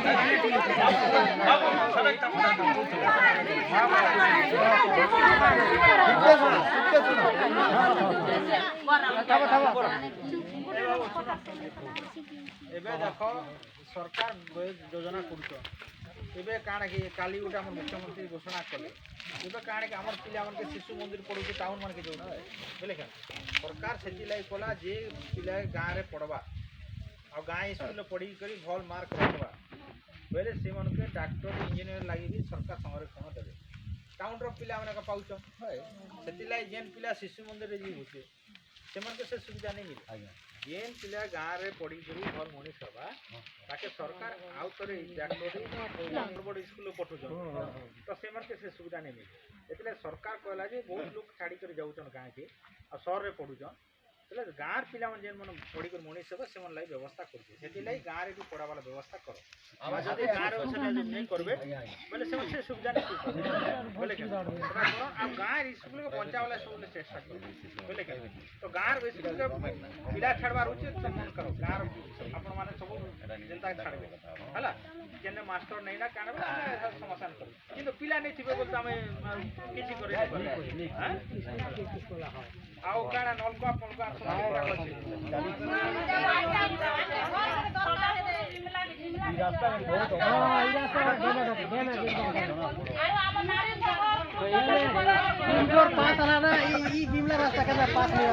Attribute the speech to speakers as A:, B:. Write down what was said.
A: देख सरकार योजना कर ଏବେ କାଣା କି କାଲି ଗୋଟେ ଆମର ମୁଖ୍ୟମନ୍ତ୍ରୀ ଘୋଷଣା କଲେ ଏବେ କାଣା କି ଆମର ପିଲାମାନେ ଶିଶୁ ମନ୍ଦିର ପଢ଼ୁଛି ଟାଉନ୍ ମାନକେ ଯାଉନା ବୁଝିଲେ କେନ୍ ସରକାର ସେଥିଲାଗି କଲା ଯେ ପିଲା ଗାଁରେ ପଢ଼ବା ଆଉ ଗାଁ ସ୍କୁଲରେ ପଢ଼ିକରି ଭଲ ମାର୍କ ରଖବା ବୋଇଲେ ସେମାନଙ୍କୁ ଡାକ୍ତର ଇଞ୍ଜିନିୟର ଲାଗି ବି ସରକାର ସଂରକ୍ଷଣ ଦେବେ ଟାଉନ୍ର ପିଲାମାନେ ପାଉଛନ୍ ସେଥିଲାଗି ଯେନ୍ ପିଲା ଶିଶୁ ମନ୍ଦିରରେ ଯାଉଛେ ସେମାନଙ୍କୁ ସେ ସୁବିଧା ନେଇ ମିଳେ जेन पिला गाँव में पढ़ी भल मनीष हवा ताके सरकार आउ थे डॉक्टर बड़ स्कूल पठुन तो से सुविधा नहीं मिले एत सरकार कहला जे बहुत लोग छाड़ी कर जाऊन गाँव के आ सहर में पढ़ुन गाँव पिला जेन मन पढ़ी मनीष हे से लगे व्यवस्था कर गाँव में भी पढ़ा वाला व्यवस्था कर जब गाँव में नहीं करेंगे बोले से सुविधा नहीं बोले गाँव स्कूल के बंचा वाला सब चेष्टा कर बोले तो गाँव स्कूल के पिला छाड़बार उचित मन करो गाँव आपण मैंने सब जनता छाड़े है जेने मास्टर नहीं ना क्या समाधान कर कि पिला नहीं थे बोलते आम किसी आउ क्या नलका फलका
B: पास आना बिमला रास्ता के पास नहीं